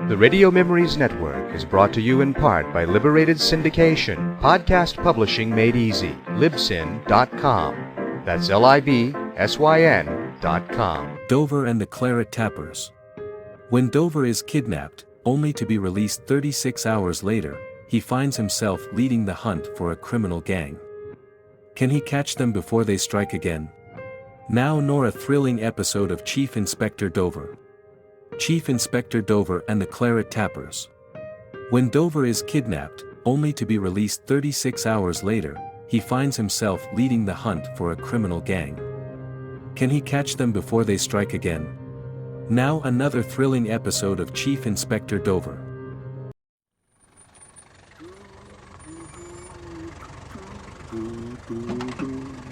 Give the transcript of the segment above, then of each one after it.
The Radio Memories Network is brought to you in part by Liberated Syndication, podcast publishing made easy, libsyn.com. That's libsyn.com. Dover and the Charet Tappers. When Dover is kidnapped, only to be released 36 hours later, he finds himself leading the hunt for a criminal gang. Can he catch them before they strike again? Now nor a thrilling episode of Chief Inspector Dover. Chief Inspector Dover and the Charet Tappers. When Dover is kidnapped, only to be released 36 hours later, he finds himself leading the hunt for a criminal gang. Can he catch them before they strike again? Now another thrilling episode of Chief Inspector Dover.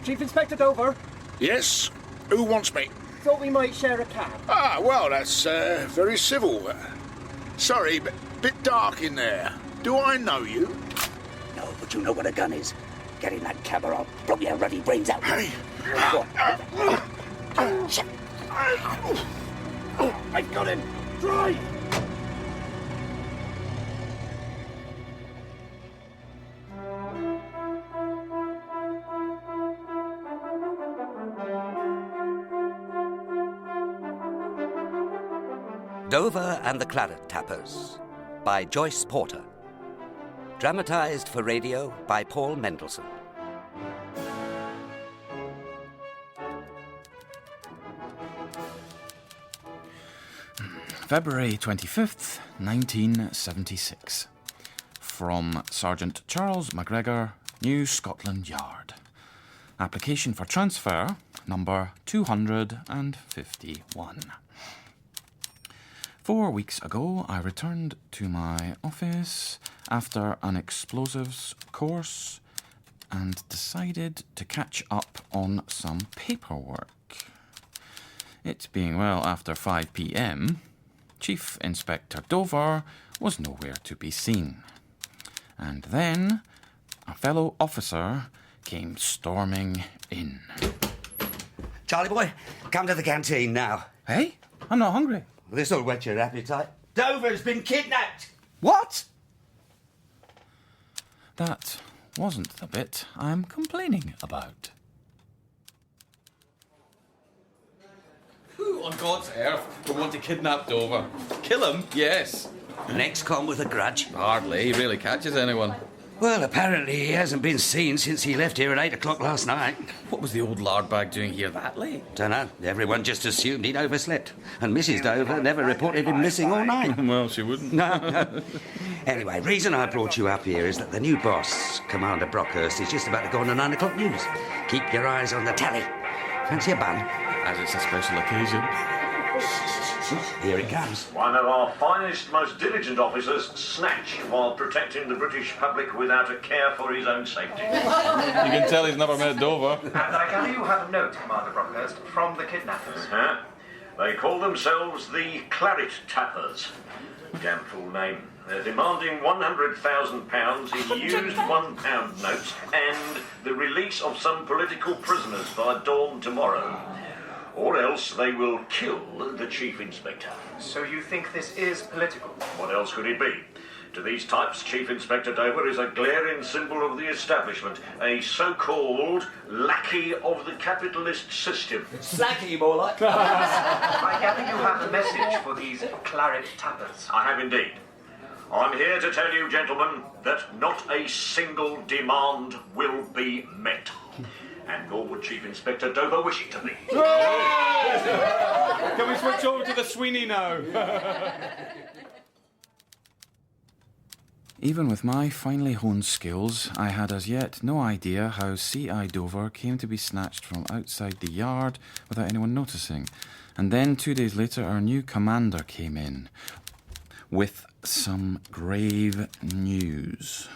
Chief Inspector Dover, Yes? Who wants me? thought we might share a cab. Ah, well, that's very civil. Sorry, but bit dark in there. Do I know you? No, but you know what a gun is. Get in that cab or I'll blow your ruddy brains out. Hey! Go on. Shit. I've got him. Drive! Dover and the Charet Tappers by Joyce Porter. Dramatized for radio by Paul Mendelsohn. February 25th, 1976. From Sergeant Charles MacGregor, New Scotland Yard. Application for transfer, number 251. 4 weeks ago, I returned to my office after an explosives course and decided to catch up on some paperwork. It being well after 5 p.m., Chief Inspector Dover was nowhere to be seen. And then a fellow officer came storming in. Charlie boy, come to the canteen now. Hey, I'm not hungry. This'll whet your appetite. Dover's been kidnapped! What? That wasn't the bit I'm complaining about. Who on God's earth would want to kidnap Dover? Kill him, yes. An ex-con with a grudge? Hardly. He really catches anyone. Well, apparently he hasn't been seen since he left here at 8 o'clock last night. What was the old lardbag doing here that late? Dunno. Everyone just assumed he'd overslept. And Mrs. Dover never reported him missing all night. Well, she wouldn't. No. Anyway, reason I brought you up here is that the new boss, Commander Brockhurst, is just about to go on the 9 o'clock news. Keep your eyes on the tally. Fancy a bun? As it's a special occasion. Here it comes. One of our finest, most diligent officers snatched while protecting the British public without a care for his own safety. You can tell he's never met Dover. And I gather you have a note, Commander Brockhurst, from the kidnappers. They call themselves the Charet Tappers. Damn fool name. They're demanding £100,000 in used £1 notes and the release of some political prisoners by dawn tomorrow. Or else they will kill the Chief Inspector. So you think this is political? What else could it be? To these types, Chief Inspector Dover is a glaring symbol of the establishment, a so-called lackey of the capitalist system. Slacky, more like. I gather you have a message for these Charet Tappers. I have indeed. I'm here to tell you, gentlemen, that not a single demand will be met. And nor would Chief Inspector Dover wish it to be. Can we switch over to the Sweeney now? Even with my finely honed skills, I had as yet no idea how C.I. Dover came to be snatched from outside the yard without anyone noticing. And then 2 days later, our new commander came in with some grave news.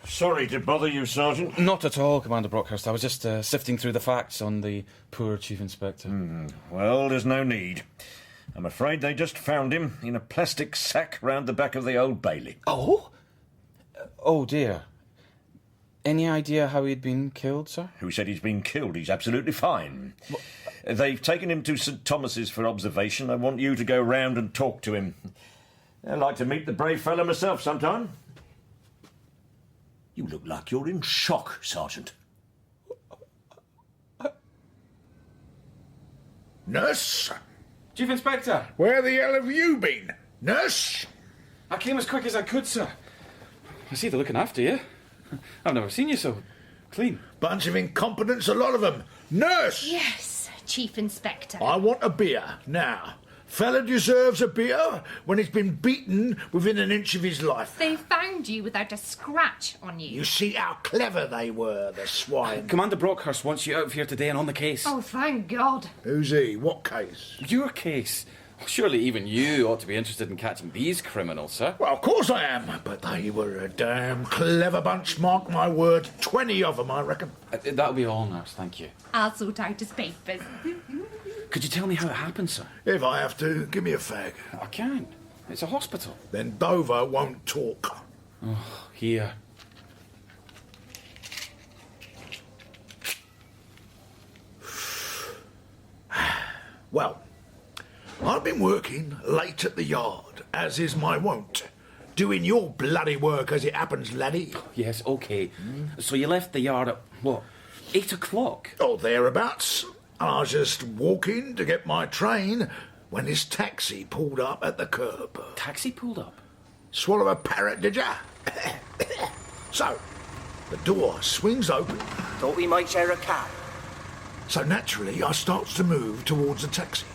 Sorry to bother you, Sergeant. Not at all, Commander Brockhurst. I was just sifting through the facts on the poor Chief Inspector. Well, there's no need. I'm afraid they just found him in a plastic sack round the back of the Old Bailey. Oh? Oh, dear. Any idea how he'd been killed, sir? Who said he's been killed? He's absolutely fine. They've taken him to St Thomas's for observation. I want you to go round and talk to him. I'd like to meet the brave fellow myself sometime. You look like you're in shock, Sergeant. Nurse? Chief Inspector! Where the hell have you been? Nurse? I came as quick as I could, sir. I see they're looking after you. I've never seen you so clean. Bunch of incompetents, a lot of them. Nurse! Yes, Chief Inspector. I want a beer, now. Fella deserves a beer when he's been beaten within an inch of his life. They found you without a scratch on you. You see how clever they were, the swine. Commander Brockhurst wants you out of here today and on the case. Oh, thank God. Who's he? What case? Your case. Surely even you ought to be interested in catching these criminals, sir. Well, of course I am, but they were a damn clever bunch, mark my word. 20 of them, I reckon. That'll be all, nurse, thank you. I'll sort out his papers. Could you tell me how it happened, sir? If I have to, give me a fag. I can't. It's a hospital. Then Dover won't talk. Oh, here. Well, I've been working late at the yard, as is my wont. Doing your bloody work as it happens, laddie. Yes, OK. So you left the yard at, what, 8 o'clock? Oh, thereabouts. I was just walking to get my train when this taxi pulled up at the curb. Taxi pulled up? Swallow a parrot, did ya? So, the door swings open. Thought we might share a cab. So naturally, I starts to move towards the taxi.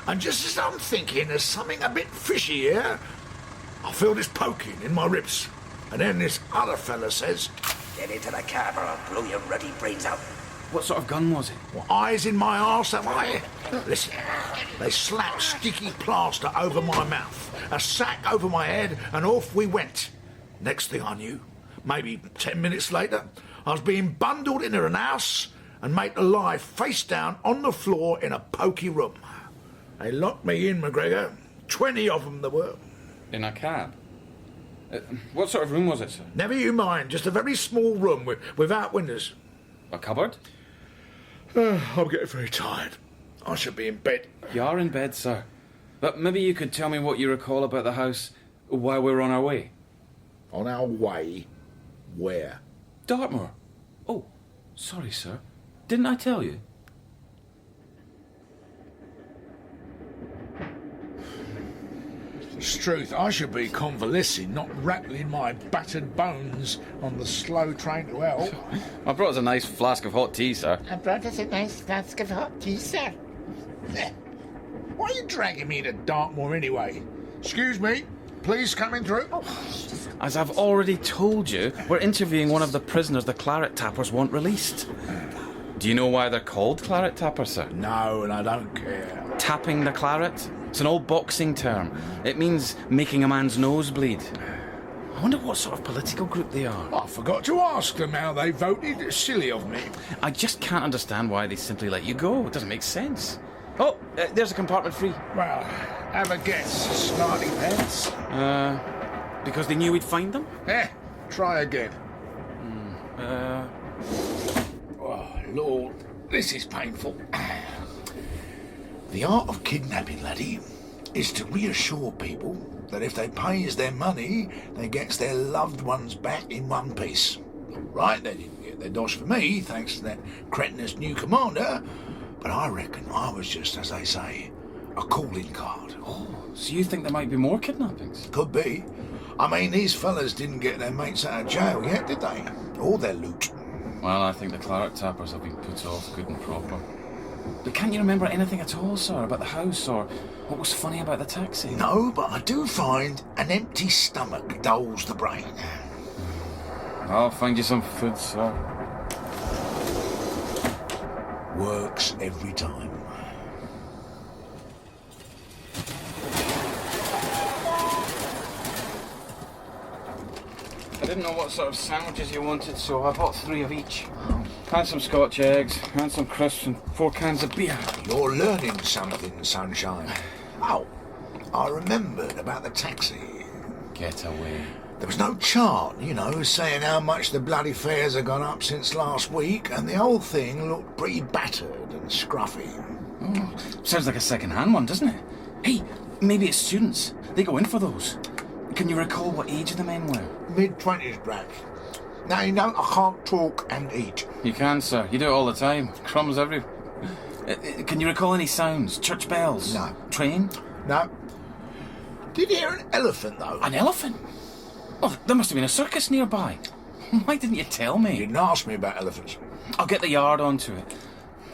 And just as I'm thinking there's something a bit fishy here, I feel this poking in my ribs. And then this other fella says, "Get into the cab or I'll blow your ruddy brains out." What sort of gun was it? Well, eyes in my arse, am I? Listen, they slapped sticky plaster over my mouth, a sack over my head, and off we went. Next thing I knew, maybe 10 minutes later, I was being bundled into an house and made to lie face down on the floor in a poky room. They locked me in, McGregor. 20 of them there were. In a cab? What sort of room was it, sir? Never you mind, just a very small room without windows. A cupboard? I'm getting very tired. I should be in bed. You are in bed, sir. But maybe you could tell me what you recall about the house while we were on our way. On our way? Where? Dartmoor. Oh, sorry, sir. Didn't I tell you? It's truth, I should be convalescing, not rattling my battered bones on the slow train to hell. I brought us a nice flask of hot tea, sir. I brought us a nice flask of hot tea, sir. Why are you dragging me to Dartmoor anyway? Excuse me, please coming through. As I've already told you, we're interviewing one of the prisoners the Claret Tappers want released. Do you know why they're called Claret Tappers, sir? No, and I don't care. Tapping the claret? It's an old boxing term. It means making a man's nose bleed. I wonder what sort of political group they are. I forgot to ask them how they voted. Silly of me. I just can't understand why they simply let you go. It doesn't make sense. Oh, there's a compartment free. Well, have a guess, smarty pants. Because they knew we'd find them? Try again. Oh, Lord, this is painful. The art of kidnapping, laddie, is to reassure people that if they pays their money, they gets their loved ones back in one piece. Right, they didn't get their dosh for me, thanks to that cretinous new commander, but I reckon I was just, as they say, a calling card. Oh, so you think there might be more kidnappings? Could be. I mean, these fellas didn't get their mates out of jail yet, did they? Or their loot. Well, I think the Claret Tappers have been put off good and proper. But can't you remember anything at all, sir, about the house or what was funny about the taxi? No, but I do find an empty stomach dulls the brain. I'll find you some food, sir. Works every time. I didn't know what sort of sandwiches you wanted, so I bought 3 of each. Had some Scotch eggs, had some crisps and 4 cans of beer. You're learning something, sunshine. Oh, I remembered about the taxi. Get away. There was no chart, saying how much the bloody fares have gone up since last week, and the whole thing looked pretty battered and scruffy. Oh, sounds like a second-hand one, doesn't it? Hey, maybe it's students. They go in for those. Can you recall what age the men were? Mid-20s, Brack. Now, I can't talk and eat. You can, sir. You do it all the time. Crumbs everywhere. Can you recall any sounds? Church bells? No. Train? No. Did you hear an elephant, though? An elephant? Oh, there must have been a circus nearby. Why didn't you tell me? You didn't ask me about elephants. I'll get the yard onto it.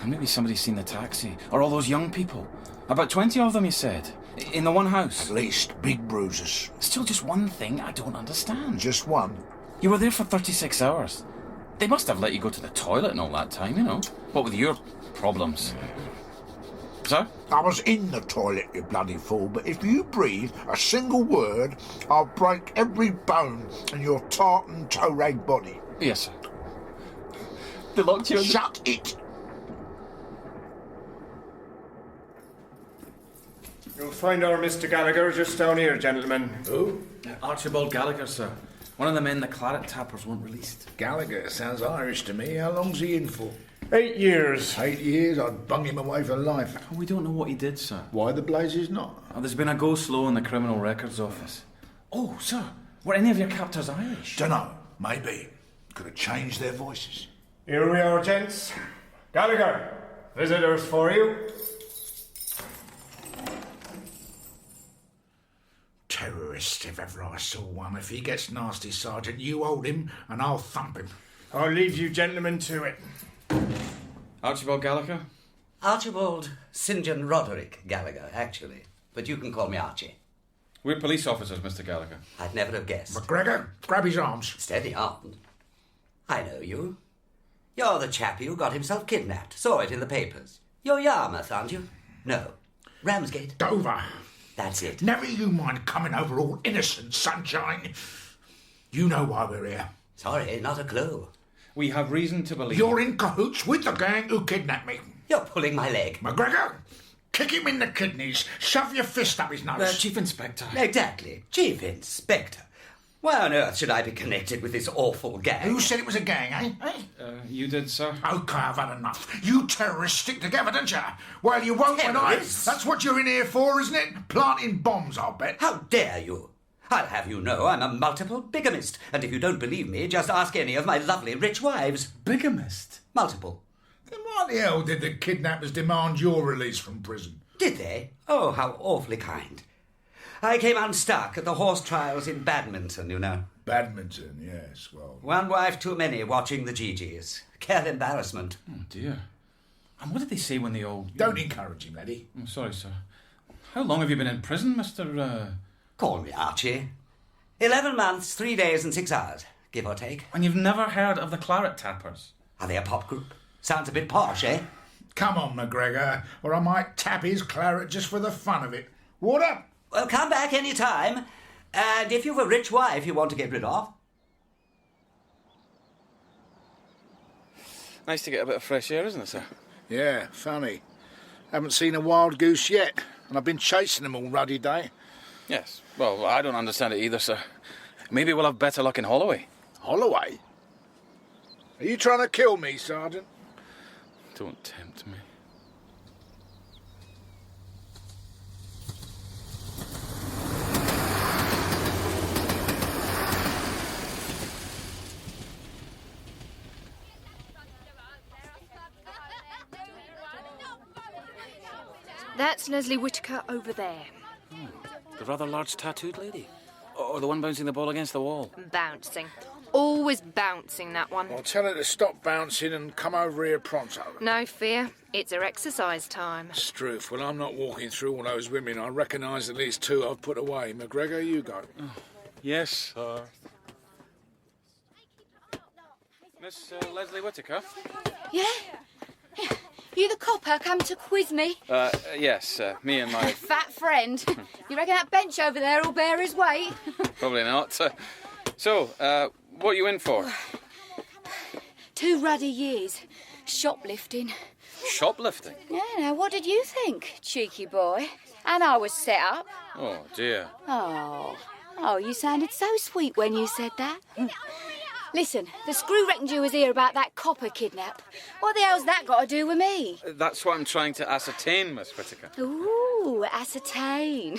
Maybe somebody's seen the taxi. Or all those young people. About 20 of them, you said. In the one house. At least. Big bruises. Still just one thing I don't understand. Just one? You were there for 36 hours. They must have let you go to the toilet and all that time, What with your problems? Sir? I was in the toilet, you bloody fool, but if you breathe a single word, I'll break every bone in your tartan toe-rag body. Yes, sir. They locked you in. Shut it! You'll find our Mr. Gallagher just down here, gentlemen. Who? Archibald Gallagher, sir. One of the men the Claret Tappers weren't released. Gallagher sounds Irish to me. How long's he in for? 8 years. 8 years? I'd bung him away for life. We don't know what he did, sir. Why the blazes not? Oh, there's been a go-slow in the Criminal Records Office. Oh, sir, were any of your captors Irish? Dunno. Maybe. Could have changed their voices. Here we are, gents. Gallagher, visitors for you. Terrorist, if ever I saw one. If he gets nasty, Sergeant, you hold him and I'll thump him. I'll leave you gentlemen to it. Archibald Gallagher? Archibald St. John Roderick Gallagher, actually. But you can call me Archie. We're police officers, Mr. Gallagher. I'd never have guessed. McGregor, grab his arms. Steady on. I know you. You're the chap who got himself kidnapped. Saw it in the papers. You're Yarmouth, aren't you? No. Ramsgate. Dover. That's it. Never you mind coming over all innocent, sunshine. You know why we're here. Sorry, not a clue. We have reason to believe... You're in cahoots with the gang who kidnapped me. You're pulling my leg. McGregor, kick him in the kidneys. Shove your fist up his nose. Chief Inspector. Exactly. Chief Inspector. Why on earth should I be connected with this awful gang? Who said it was a gang, eh? You did, sir. OK, I've had enough. You terrorists stick together, don't you? Well, you won't when I... That's what you're in here for, isn't it? Planting bombs, I'll bet. How dare you? I'll have you know I'm a multiple bigamist. And if you don't believe me, just ask any of my lovely rich wives. Bigamist? Multiple. Then why the hell did the kidnappers demand your release from prison? Did they? Oh, how awfully kind. I came unstuck at the horse trials in Badminton, Badminton, yes, well... One wife too many watching the GGs. Care embarrassment. Oh, dear. And what did they say when they all... Don't encourage him, laddie. Oh, sorry, sir. How long have you been in prison, Mr... Call me Archie. 11 months, 3 days and 6 hours, give or take. And you've never heard of the Claret Tappers? Are they a pop group? Sounds a bit posh, eh? Come on, McGregor, or I might tap his claret just for the fun of it. Water? Well, come back any time. And if you've a rich wife you want to get rid of... Nice to get a bit of fresh air, isn't it, sir? Yeah, funny. Haven't seen a wild goose yet, and I've been chasing them all ruddy day. Yes. Well, I don't understand it either, sir. Maybe we'll have better luck in Holloway. Holloway? Are you trying to kill me, Sergeant? Don't tempt me. That's Leslie Whittaker over there. The rather large tattooed lady? Or the one bouncing the ball against the wall? Bouncing. Always bouncing, that one. I'll tell her to stop bouncing and come over here pronto. No fear. It's her exercise time. Struth, well, I'm not walking through all those women. I recognise at least 2 I've put away. McGregor, you go. Oh, yes, sir. Miss Leslie Whittaker? Yeah? You the copper come to quiz me? Yes, me and my... Fat friend. You reckon that bench over there will bear his weight? Probably not. So, what are you in for? 2 ruddy years. Shoplifting. Shoplifting? Yeah, now what did you think, cheeky boy? And I was set up. Oh, dear. Oh, Oh, you sounded so sweet when you said that. Listen, the screw reckoned you was here about that copper kidnap. What the hell's that got to do with me? That's what I'm trying to ascertain, Miss Whittaker. Ooh, ascertain.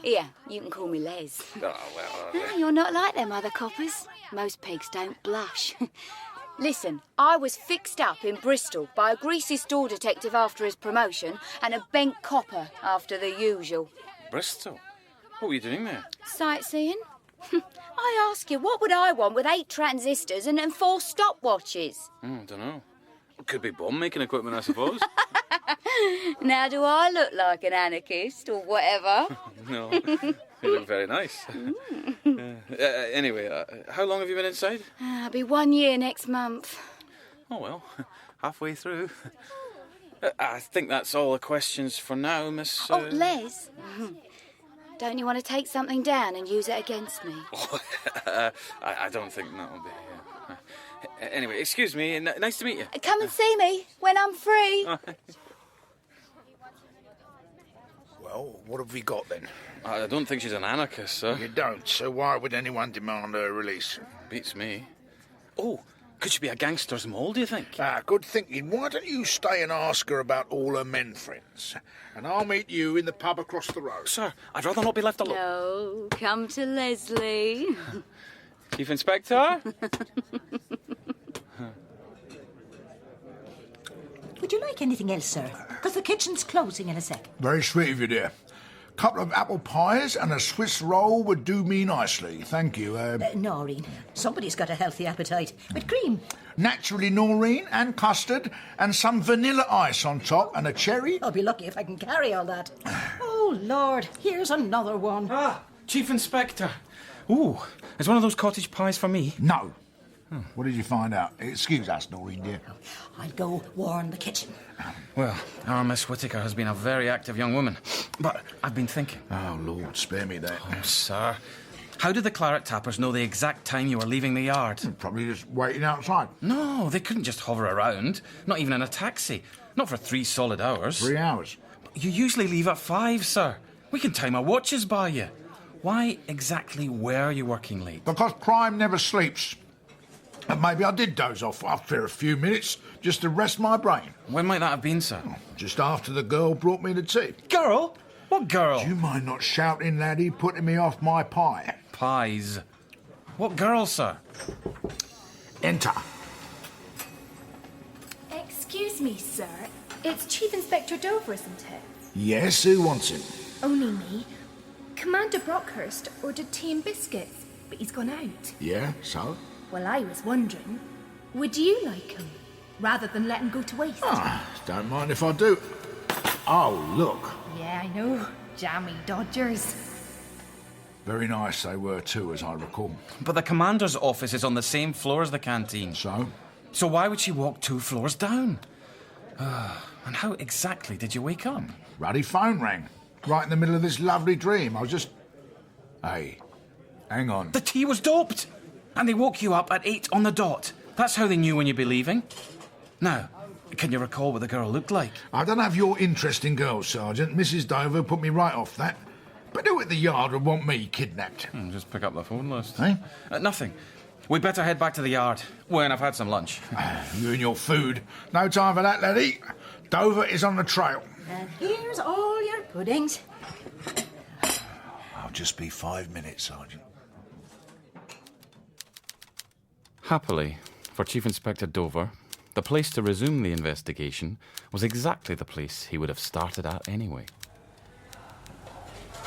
Here, you can call me Les. Oh, well... Oh, you're not like them other coppers. Most pigs don't blush. Listen, I was fixed up in Bristol by a greasy store detective after his promotion and a bent copper after the usual. Bristol? What were you doing there? Sightseeing? I ask you, what would I want with 8 transistors and 4 stopwatches? I don't know. Could be bomb-making equipment, I suppose. Now, do I look like an anarchist or whatever? No, you look very nice. Anyway, how long have you been inside? I'll be 1 year next month. Oh, well, halfway through. I think that's all the questions for now, Miss... Oh, Les. Don't you want to take something down and use it against me? I don't think that will be... Anyway, excuse me, nice to meet you. Come and see me when I'm free. Well, what have we got then? I don't think she's an anarchist, sir. You don't, so why would anyone demand her release? Beats me. Oh, could she be a gangster's mole, do you think? Good thinking. Why don't you stay and ask her about all her men friends? And I'll meet you in the pub across the road. Sir, I'd rather not be left alone. No, come to Leslie. Chief Inspector? Would you like anything else, sir? Because the kitchen's closing in a sec. Very sweet of you, dear. Couple of apple pies and a Swiss roll would do me nicely. Thank you. Noreen, somebody's got a healthy appetite. With cream. Naturally Noreen and custard and some vanilla ice on top and a cherry. I'll be lucky if I can carry all that. Oh, Lord, here's another one. Ah, Chief Inspector. Ooh, is one of those cottage pies for me? No. What did you find out? Excuse us, Noreen, dear. I'll go warm the kitchen. Well, our Miss Whittaker has been a very active young woman. But I've been thinking... Oh, Lord, spare me that. Oh, sir. How did the Claret Tappers know the exact time you were leaving the yard? Probably just waiting outside. No, they couldn't just hover around. Not even in a taxi. Not for 3 solid hours. 3 hours? You usually leave at 5, sir. We can time our watches by you. Why exactly were you working late? Because crime never sleeps. And maybe I did doze off after a few minutes just to rest my brain. When might that have been, sir? Just after the girl brought me the tea. Girl? What girl? Do you mind not shouting, laddie, putting me off my pie? Pies. What girl, sir? Enter. Excuse me, sir. It's Chief Inspector Dover, isn't it? Yes, who wants him? Only me. Commander Brockhurst ordered tea and biscuits, but he's gone out. Yeah, so? Well, I was wondering, would you like him, rather than let him go to waste? Don't mind if I do. Oh, look. Yeah, I know. Jammy Dodgers. Very nice they were too, as I recall. But the commander's office is on the same floor as the canteen. So? So why would she walk 2 floors down? And how exactly did you wake up? Ruddy phone rang. Right in the middle of this lovely dream. I was just... Hey, hang on. The tea was doped! And they woke you up at 8 on the dot. That's how they knew when you'd be leaving. Now, can you recall what the girl looked like? I don't have your interest in girls, Sergeant. Mrs. Dover put me right off that. But who at the yard would want me kidnapped? Just pick up the phone list. Eh? Nothing. We'd better head back to the yard when I've had some lunch. You and your food. No time for that, laddie. Dover is on the trail. And here's all your puddings. I'll just be 5 minutes, Sergeant. Happily, for Chief Inspector Dover, the place to resume the investigation was exactly the place he would have started at anyway.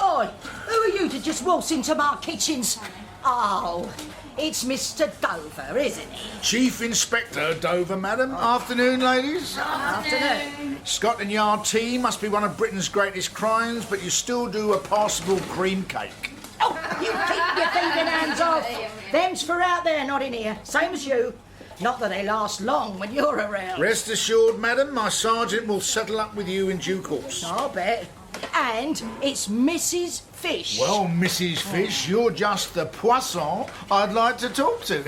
Oi, who are you to just waltz into my kitchens? Oh, it's Mr. Dover, isn't he? Chief Inspector Dover, madam. Afternoon, ladies. Afternoon. Scotland Yard tea must be one of Britain's greatest crimes, but you still do a passable cream cake. Oh, you keep your thieving hands off. Them's for out there, not in here. Same as you. Not that they last long when you're around. Rest assured, madam, my sergeant will settle up with you in due course. I'll bet. And it's Mrs. Fish. Well, Mrs. Fish, you're just the poisson I'd like to talk to.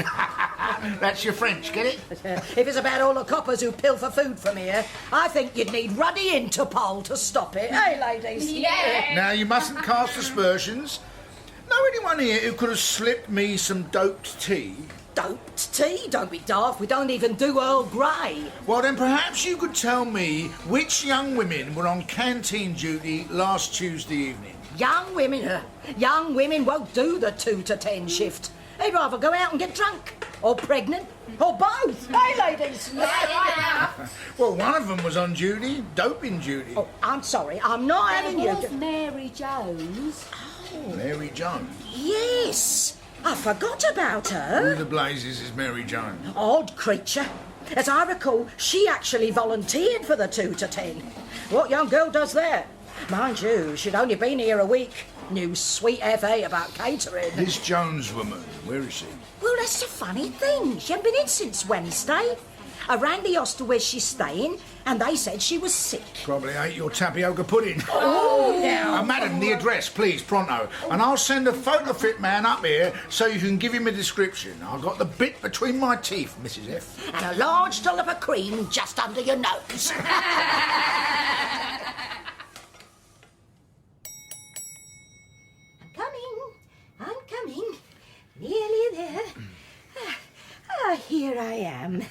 That's your French, get it? If it's about all the coppers who pilfer food from here, I think you'd need ruddy Interpol to stop it. Hey, ladies? Yeah. Now, you mustn't cast aspersions. Know anyone here who could have slipped me some doped tea? Doped tea? Don't be daft. We don't even do Earl Grey. Well, then perhaps you could tell me which young women were on canteen duty last Tuesday evening. Young women won't do the 2 to 10 shift. They'd rather go out and get drunk. Or pregnant. Or both. Hey, ladies. Well, one of them was on duty, doping duty. Oh, I'm sorry. I'm not having you... was Mary Jones. Oh. Mary Jones? Yes. I forgot about her. Who the blazes is Mary Jones? Odd creature. As I recall, she actually volunteered for the 2 to 10. What young girl does that? Mind you, she'd only been here a week. Knew sweet FA about catering. This Jones woman, where is she? Well, that's the funny thing. She hadn't been in since Wednesday. I rang the hostel where she's staying, and they said she was sick. Probably ate your tapioca pudding. Oh, now. Madam, the address, please, pronto. And I'll send a photo fit man up here so you can give him a description. I've got the bit between my teeth, Mrs F. And a large dollop of cream just under your nose. I'm coming. Nearly there. Here I am.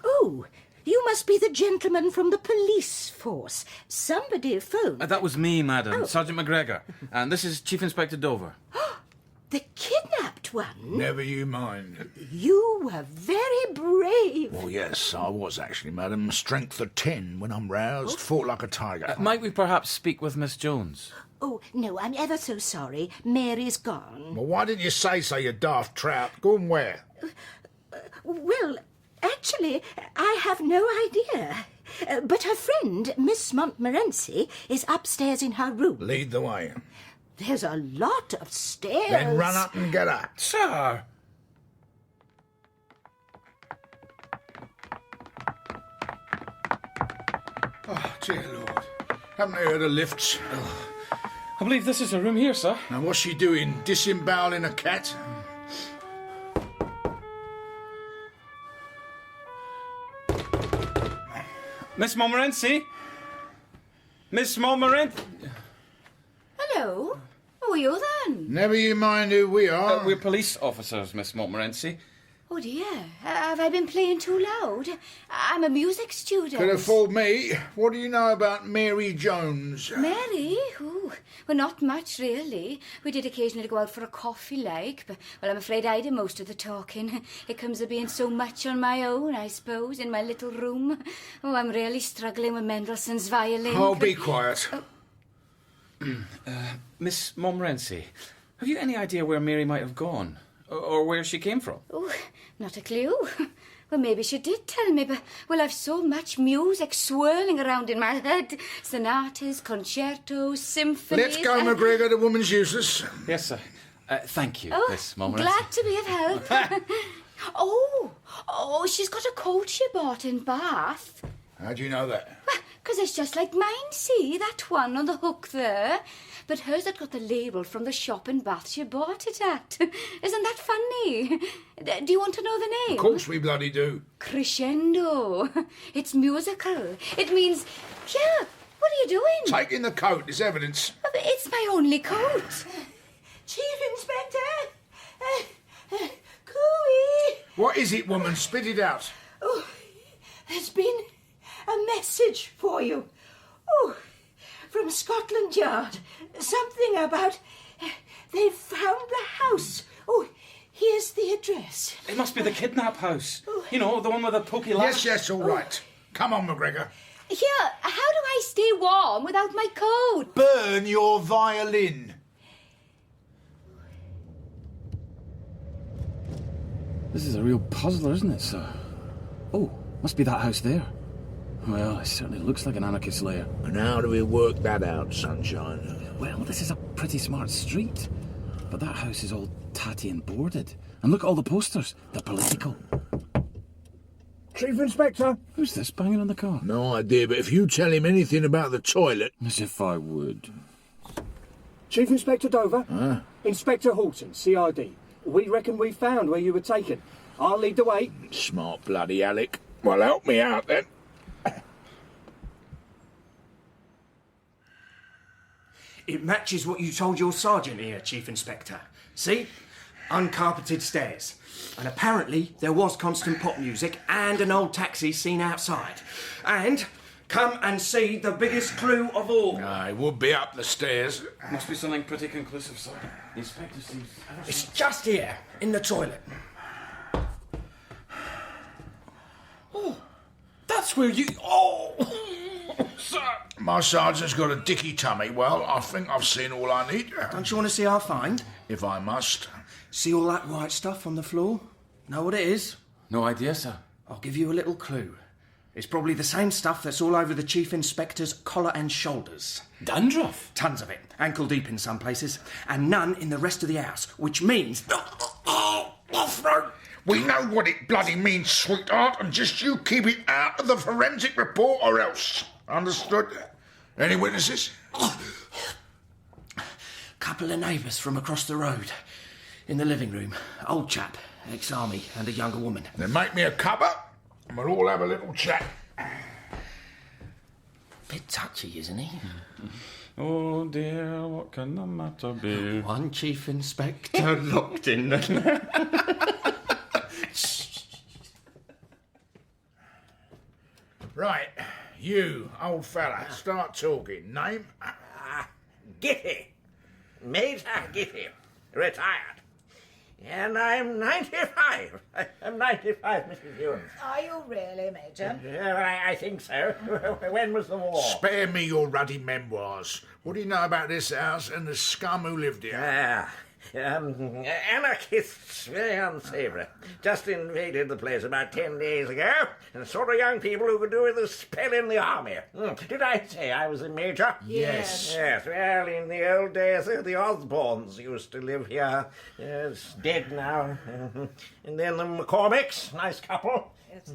Oh, you must be the gentleman from the police force. Somebody phoned. That was me, madam. Oh. Sergeant McGregor. And this is Chief Inspector Dover. The kidnapped one? Never you mind. You were very brave. Well, yes, I was actually, madam. Strength of 10 when I'm roused. Fought like a tiger. Might we perhaps speak with Miss Jones? Oh, no, I'm ever so sorry. Mary's gone. Well, why didn't you say so, you daft trout? Go and where? Well, actually, I have no idea. But her friend, Miss Montmorency, is upstairs in her room. Lead the way. There's a lot of stairs. Then run up and get her. Sir! Oh, dear Lord. Haven't they heard of lifts? I believe this is her room here, sir. Now, what's she doing? Disemboweling a cat? Miss Montmorency? Miss Montmorency? Hello. Who are you then? Never you mind who we are. We're police officers, Miss Montmorency. Oh dear. Have I been playing too loud? I'm a music student. Could have fooled me. What do you know about Mary Jones? Mary? Oh, well, not much, really. We did occasionally go out for a coffee, but, well, I'm afraid I did most of the talking. It comes of being so much on my own, I suppose, in my little room. Oh, I'm really struggling with Mendelssohn's violin. Oh, be quiet. Miss Montmorency, have you any idea where Mary might have gone? Or where she came from? Oh, not a clue. Well, maybe she did tell me, but, well, I've so much music swirling around in my head. Sonatas, concertos, symphonies... Let's go, McGregor. The woman's useless. Yes, sir. Thank you, Miss Montmorency. Glad to be of help. Oh, she's got a coat she bought in Bath. How do you know that? Because it's just like mine, see? That one on the hook there. But hers had got the label from the shop in Bath she bought it at. Isn't that funny? Do you want to know the name? Of course we bloody do. Crescendo. It's musical. It means... Here, what are you doing? Taking the coat is evidence. It's my only coat. Chief Inspector! Cooey! What is it, woman? Spit it out. Oh, there's been a message for you. Oh, from Scotland Yard. Something about... they've found the house. Oh, here's the address. It must be the kidnap house. You know, the one with the pokey latch. Yes, all right. Come on, McGregor. Here, how do I stay warm without my coat? Burn your violin. This is a real puzzler, isn't it, sir? Oh, must be that house there. Well, it certainly looks like an anarchist lair. And how do we work that out, Sunshine? Well, this is a pretty smart street. But that house is all tatty and boarded. And look at all the posters. They're political. Chief Inspector? Who's this banging on the car? No idea, but if you tell him anything about the toilet... As if I would. Chief Inspector Dover? Huh? Inspector Horton, CID. We reckon we found where you were taken. I'll lead the way. Smart bloody Alec. Well, help me out, then. It matches what you told your sergeant here, Chief Inspector. See? Uncarpeted stairs. And apparently there was constant pop music and an old taxi seen outside. And come and see the biggest clue of all. It would be up the stairs. Must be something pretty conclusive, sir. The inspector seems... It's just here, in the toilet. Oh, that's where you... Oh, sir. My sergeant's got a dicky tummy. Well, I think I've seen all I need. Don't you want to see our find? If I must. See all that white stuff on the floor? Know what it is? No idea, sir. I'll give you a little clue. It's probably the same stuff that's all over the Chief Inspector's collar and shoulders. Dandruff? Tons of it. Ankle deep in some places. And none in the rest of the house. Which means... We know what it bloody means, sweetheart, and just you keep it out of the forensic report or else. Understood? Any witnesses? Couple of neighbours from across the road. In the living room. Old chap, ex-army, and a younger woman. Then make me a cuppa, and we'll all have a little chat. Bit touchy, isn't he? Oh dear, what can the matter be? One Chief Inspector locked in the... Right, you, old fella, start talking. Name? Giffy. Major Giffy. Retired. And I'm 95. I'm 95, Mrs. Ewens. Are you really, Major? I think so. When was the war? Spare me your ruddy memoirs. What do you know about this house and the scum who lived here? Anarchists, very unsavoury. Just invaded the place about 10 days ago, and the sort of young people who could do with a spell in the army. Did I say I was a major? Yes. Yes, well, in the old days, the Osborns used to live here. It's dead now. And then the McCormicks, nice couple. Yes.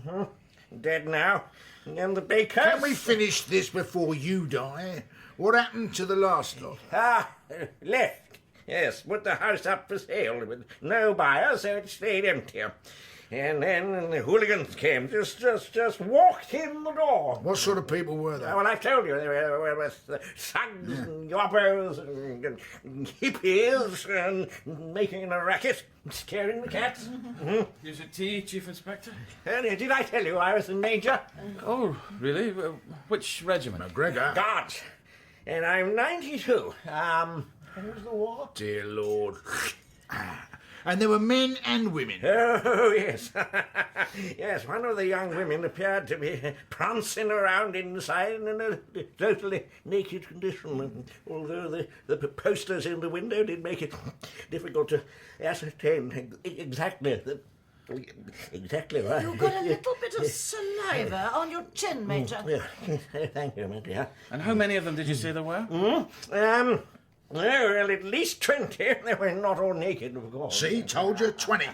Dead now. And then the Bakers. Can we finish this before you die? What happened to the last lot? Left. Yes, put the house up for sale with no buyer, so it stayed empty. And then the hooligans came, just walked in the door. What sort of people were they? Well, I've told you, they were thugs and yobbers and hippies and making a racket, scaring the cats. Here's a tea, Chief Inspector. Did I tell you I was a major? Oh, really? Which regiment? McGregor. Guards. And I'm 92. When was the war? Dear Lord. And there were men and women. Oh, yes. Yes, one of the young women appeared to be prancing around inside in a totally naked condition, although the posters in the window did make it difficult to ascertain exactly right. You've got a little bit of saliva on your chin, Major. Yeah. Thank you, my dear. And how many of them did you say there were? Well, at least 20. They were not all naked, of course. See, told you, 20.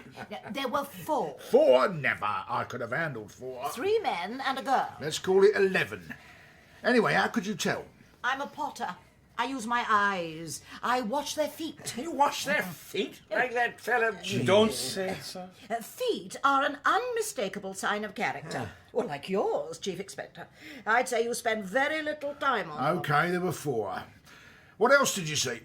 There were 4. 4? Never. I could have handled 4. 3 men and a girl. Let's call it 11. Anyway, how could you tell? I'm a potter. I use my eyes. I watch their feet. You wash their feet? Like that fella... Don't say it, sir. Feet are an unmistakable sign of character. Well, like yours, Chief Inspector. I'd say you spend very little time on them. OK, there were 4. What else did you see?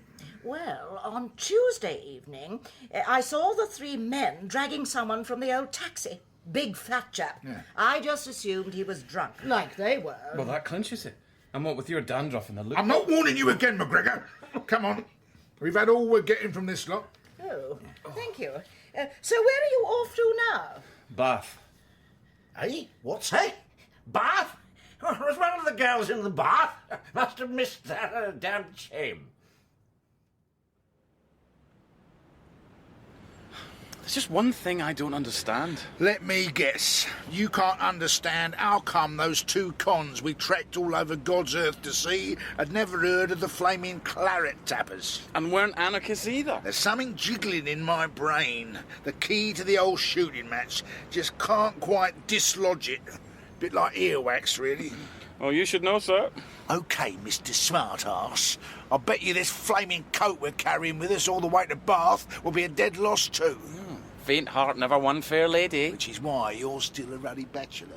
Well, on Tuesday evening, I saw the 3 men dragging someone from the old taxi. Big fat chap. Yeah. I just assumed he was drunk. Like they were. Well, that clinches it. And what with your dandruff and the look... I'm not warning you again, McGregor. Come on. We've had all we're getting from this lot. Oh, thank you. So where are you off to now? Bath. Hey, what's that? Bath? Was one of the girls in the bath? Must have missed that. Damn shame. There's just one thing I don't understand. Let me guess. You can't understand how come those 2 cons we trekked all over God's earth to see had never heard of the flaming Claret tappers. And weren't anarchists either. There's something jiggling in my brain. The key to the old shooting match. Just can't quite dislodge it. Bit like earwax, really. Oh, you should know, sir. OK, Mr. Smartass. I bet you this flaming coat we're carrying with us all the way to Bath will be a dead loss too. Faint heart never won fair lady. Which is why you're still a ruddy bachelor.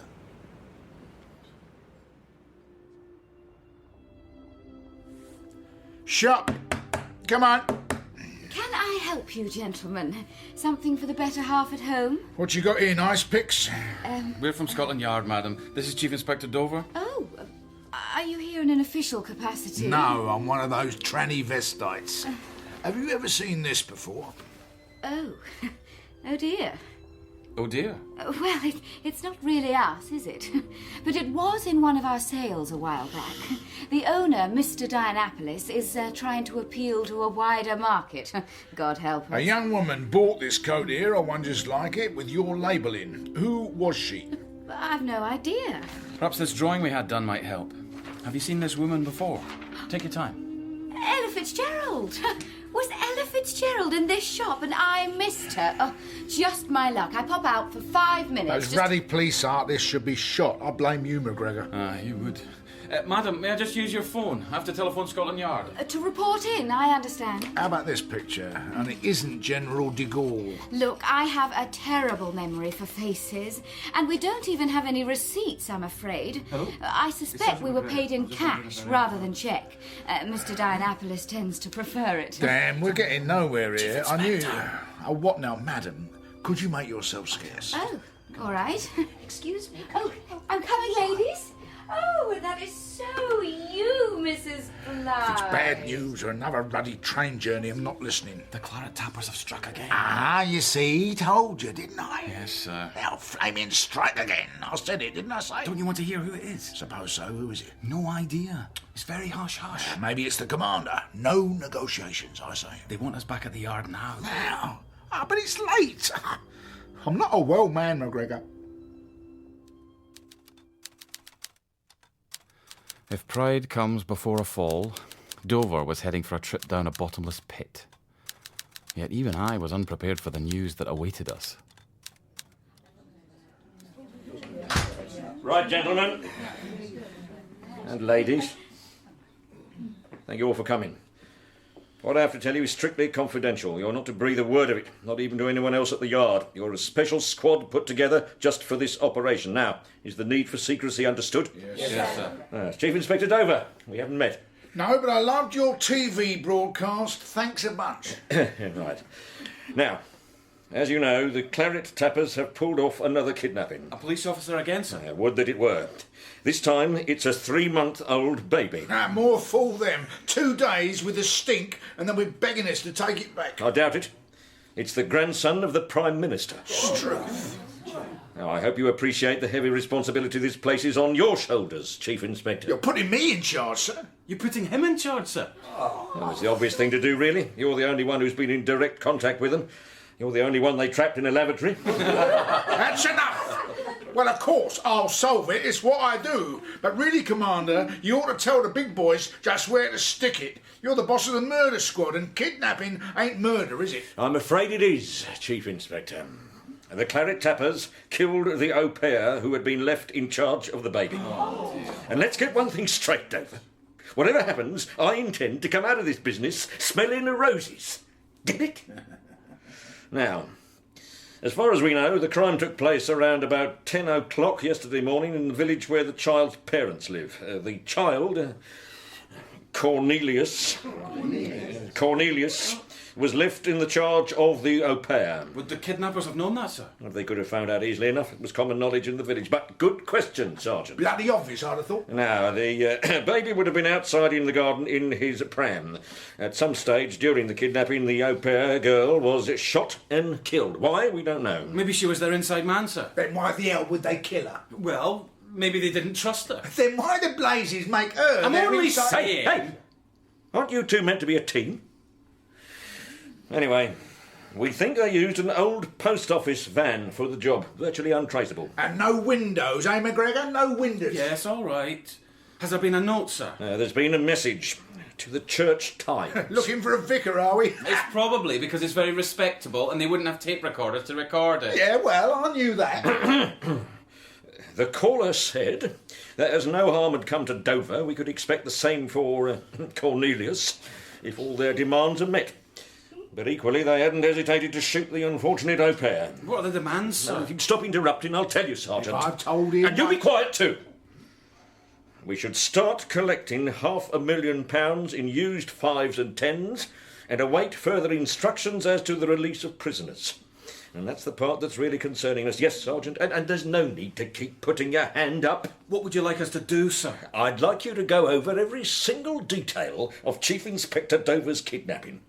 Shop. Come on. Can I help you, gentlemen? Something for the better half at home? What you got here, nice picks? We're from Scotland Yard, madam. This is Chief Inspector Dover. Oh, are you here in an official capacity? No, I'm one of those tranny vestites. Have you ever seen this before? Oh, oh dear. Oh dear. Well, it's not really us, is it? But it was in one of our sales a while back. The owner, Mr. Dianapolis, is trying to appeal to a wider market. God help us. A young woman bought this coat here, or one just like it, with your labelling. Who was she? I've no idea. Perhaps this drawing we had done might help. Have you seen this woman before? Take your time. Ella Fitzgerald! Was Ella Fitzgerald in this shop and I missed her? Oh, just my luck. I pop out for 5 minutes. Those ruddy police artists should be shot. I blame you, McGregor. You would. Madam, may I just use your phone? I have to telephone Scotland Yard. To report in, I understand. How about this picture? And it isn't General de Gaulle. Look, I have a terrible memory for faces, and we don't even have any receipts, I'm afraid. Hello? I suspect we were paid in cash rather than cheque. Mr. Dianapolis tends to prefer it. Damn, we're getting nowhere here. I knew... Oh, what now, madam? Could you make yourself scarce? Oh, all right. Excuse me. Oh, I'm coming, ladies. Oh, that is so you, Mrs. Bly. It's bad news or another ruddy train journey, I'm not listening. The Claret Tappers have struck again. Ah, you see, told you, didn't I? Yes, sir. They'll flaming strike again. I said it, didn't I say? Don't you want to hear who it is? Suppose so. Who is it? No idea. It's very hush-hush. Maybe it's the commander. No negotiations, I say. They want us back at the yard now. Now? Ah, but it's late. I'm not a well man, McGregor. If pride comes before a fall, Dover was heading for a trip down a bottomless pit. Yet even I was unprepared for the news that awaited us. Right, gentlemen. And ladies. Thank you all for coming. What I have to tell you is strictly confidential. You're not to breathe a word of it, not even to anyone else at the yard. You're a special squad put together just for this operation. Now, is the need for secrecy understood? Yes, sir. Chief Inspector Dover, we haven't met. No, but I loved your TV broadcast. Thanks a bunch. Right. Now, as you know, the Claret Tappers have pulled off another kidnapping. A police officer again, sir? Would that it were. This time, it's a 3-month-old baby. More fool them. 2 days with a stink, and then we're begging us to take it back. I doubt it. It's the grandson of the Prime Minister. Struth. Now, I hope you appreciate the heavy responsibility this places on your shoulders, Chief Inspector. You're putting me in charge, sir. You're putting him in charge, sir? Well, it's the obvious thing to do, really. You're the only one who's been in direct contact with them. You're the only one they trapped in a lavatory. That's enough! Well, of course, I'll solve it. It's what I do. But really, Commander, you ought to tell the big boys just where to stick it. You're the boss of the murder squad, and kidnapping ain't murder, is it? I'm afraid it is, Chief Inspector. The Claret Tappers killed the au pair who had been left in charge of the baby. And let's get one thing straight, Dover. Whatever happens, I intend to come out of this business smelling of roses. Get it? Now, as far as we know, the crime took place around about 10 o'clock yesterday morning in the village where the child's parents live. The child, Cornelius, was left in the charge of the au pair. Would the kidnappers have known that, sir? Well, they could have found out easily enough. It was common knowledge in the village. But good question, Sergeant. Bloody obvious, I'd have thought. Now, the baby would have been outside in the garden in his pram. At some stage during the kidnapping, the au pair girl was shot and killed. Why? We don't know. Maybe she was their inside man, sir. Then why the hell would they kill her? Well, maybe they didn't trust her. Then why the blazes make her I'm their only inside... saying... Hey! Aren't you two meant to be a team? Anyway, we think they used an old post office van for the job. Virtually untraceable. And no windows, eh, McGregor? No windows. Yes, all right. Has there been a note, sir? There's been a message to the Church Times. Looking for a vicar, are we? It's probably because it's very respectable and they wouldn't have tape recorders to record it. Yeah, well, I knew that. The caller said that as no harm had come to Dover, we could expect the same for Cornelius if all their demands are met. But equally, they hadn't hesitated to shoot the unfortunate au pair. What are the demands, sir? If you'd stop interrupting, I'll tell you, Sergeant. If I've told him... And you be quiet, too. We should start collecting £500,000 in used 5s and 10s and await further instructions as to the release of prisoners. And that's the part that's really concerning us. Yes, Sergeant, and there's no need to keep putting your hand up. What would you like us to do, sir? I'd like you to go over every single detail of Chief Inspector Dover's kidnapping.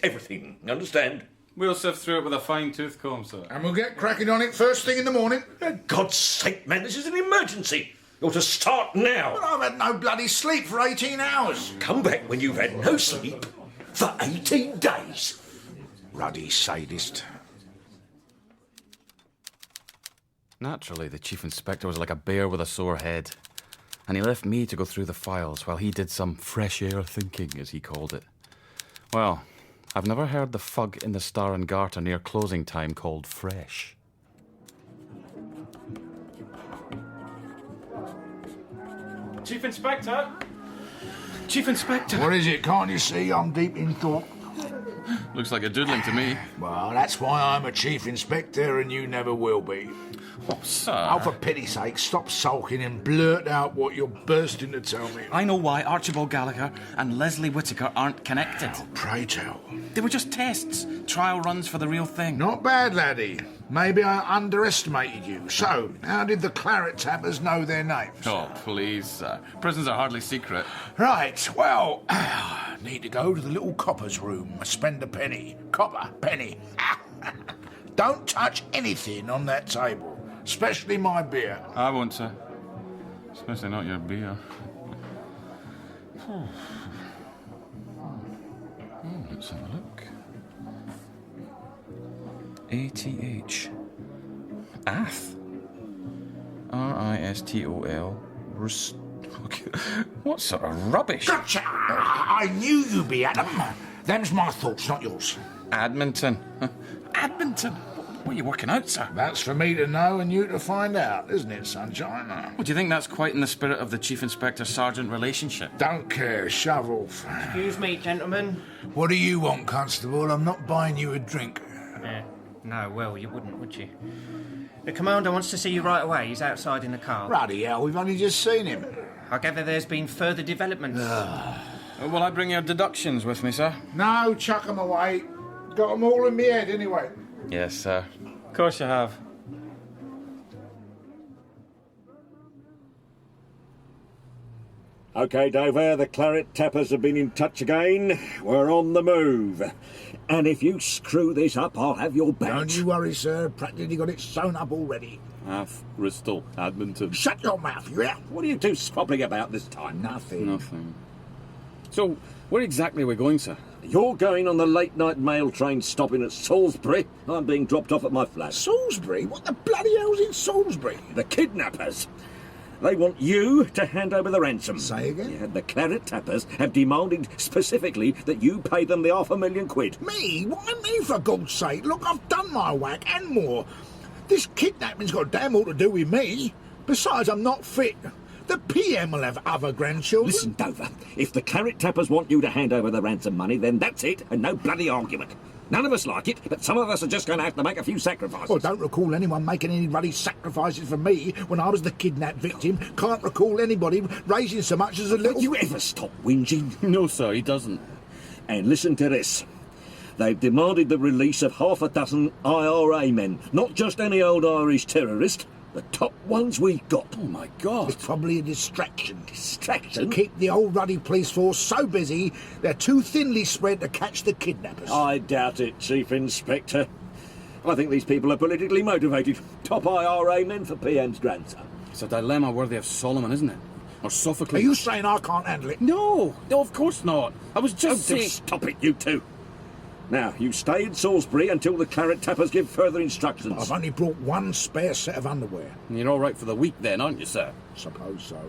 Everything, understand? We'll sift through it with a fine-tooth comb, sir. And we'll get cracking on it first thing in the morning. For God's sake, man, this is an emergency. You're to start now. But I've had no bloody sleep for 18 hours. Come back when you've had no sleep for 18 days. Ruddy sadist. Naturally, the Chief Inspector was like a bear with a sore head, and he left me to go through the files while he did some fresh air thinking, as he called it. Well, I've never heard the fug in the Star and Garter near closing time called fresh. Chief Inspector! Chief Inspector! What is it? Can't you see I'm deep in thought? Looks like a doodling to me. Well, that's why I'm a Chief Inspector and you never will be. Oh, sir. Oh, for pity's sake, stop sulking and blurt out what you're bursting to tell me. I know why Archibald Gallagher and Leslie Whittaker aren't connected. Oh, pray tell. They were just tests, trial runs for the real thing. Not bad, laddie. Maybe I underestimated you. So, how did the Claret tappers know their names? Oh, please, sir. Prisons are hardly secret. Right, well, need to go to the little copper's room, spend a penny. Copper, penny. Don't touch anything on that table, especially my beer. I won't, sir. Especially not your beer. Let's have a look. ATH. Ath. RISTOL. What sort of rubbish? Gotcha! I knew you'd be at them. Them's my thoughts, not yours. Admonton. Admonton? What are you working out, sir? That's for me to know and you to find out, isn't it, sunshine? Well, do you think that's quite in the spirit of the Chief Inspector-Sergeant relationship? Don't care. Shove off. Excuse me, gentlemen. What do you want, Constable? I'm not buying you a drink. No, well, you wouldn't, would you? The Commander wants to see you right away. He's outside in the car. Bloody hell, we've only just seen him. I gather there's been further developments. Will I bring your deductions with me, sir? No, chuck 'em away. Got 'em all in my head anyway. Yes, sir. Of course you have. OK, Dover, the Claret tappers have been in touch again. We're on the move. And if you screw this up, I'll have your badge. Don't you worry, sir. Practically got it sewn up already. Ath, Bristol, Admonton. Shut your mouth, you out. What are you two squabbling about this time? Nothing. So, where exactly are we going, sir? You're going on the late-night mail train stopping at Salisbury. I'm being dropped off at my flat. Salisbury? What the bloody hell's in Salisbury? The kidnappers. They want you to hand over the ransom. Say again? Yeah, the Claret tappers have demanded specifically that you pay them the £500,000. Me? Why me, for God's sake? Look, I've done my whack and more. This kidnapping's got damn all to do with me. Besides, I'm not fit. The PM will have other grandchildren. Listen, Dover, if the Claret tappers want you to hand over the ransom money, then that's it, and no bloody argument. None of us like it, but some of us are just going to have to make a few sacrifices. Well, don't recall anyone making any bloody sacrifices for me when I was the kidnapped victim. Can't recall anybody raising so much as a little... Don't you ever stop whinging? No, sir, he doesn't. And listen to this. They've demanded the release of 6 IRA men, not just any old Irish terrorist. The top ones we've got. Oh, my God. It's probably a distraction. Distraction? To keep the old ruddy police force so busy, they're too thinly spread to catch the kidnappers. I doubt it, Chief Inspector. I think these people are politically motivated. Top IRA men for PM's grandson. It's a dilemma worthy of Solomon, isn't it? Or Sophocles. Are you saying I can't handle it? No, of course not. I was just saying... Stop it, you two. Now, you stay in Salisbury until the Claret tappers give further instructions. I've only brought one spare set of underwear. You're all right for the week then, aren't you, sir? Suppose so.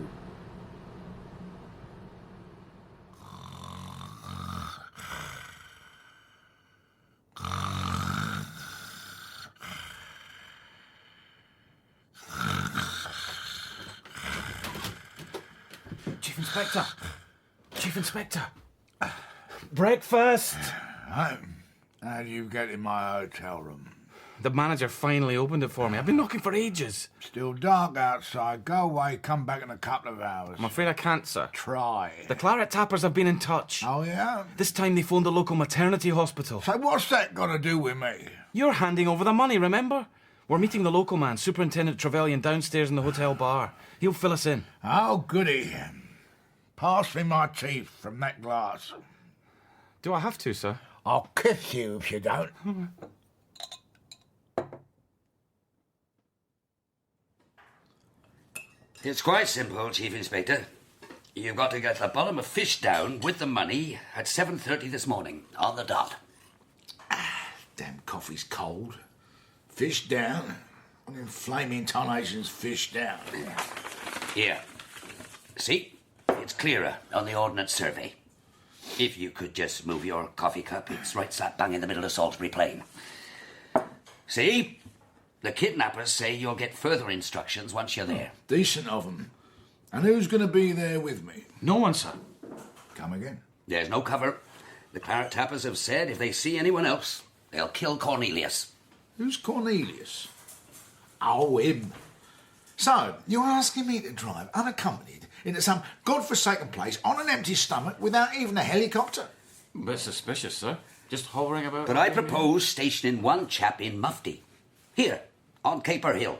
Chief Inspector! Chief Inspector! Breakfast! How do you get in my hotel room? The manager finally opened it for me. I've been knocking for ages. Still dark outside. Go away, come back in a couple of hours. I'm afraid I can't, sir. Try. The Claret Tappers have been in touch. Oh, yeah? This time they phoned the local maternity hospital. So what's that got to do with me? You're handing over the money, remember? We're meeting the local man, Superintendent Trevelyan, downstairs in the hotel bar. He'll fill us in. Oh, goody. Pass me my teeth from that glass. Do I have to, sir? I'll kiss you if you don't. It's quite simple, Chief Inspector. You've got to get the bottom of fish down with the money at 7:30 this morning, on the dot. Damn coffee's cold. Fish down. And then flaming intonations fish down. Here. See? It's clearer on the Ordnance Survey. If you could just move your coffee cup, it's right slap bang in the middle of Salisbury Plain. See? The kidnappers say you'll get further instructions once you're there. Decent of them. And who's going to be there with me? No one, sir. Come again. There's no cover. The Claret Tappers have said if they see anyone else, they'll kill Cornelius. Who's Cornelius? Oh, him. So, you're asking me to drive unaccompanied into some godforsaken place on an empty stomach without even a helicopter? A bit suspicious, sir. Just hovering about. But I propose stationing one chap in Mufti. Here, on Caper Hill.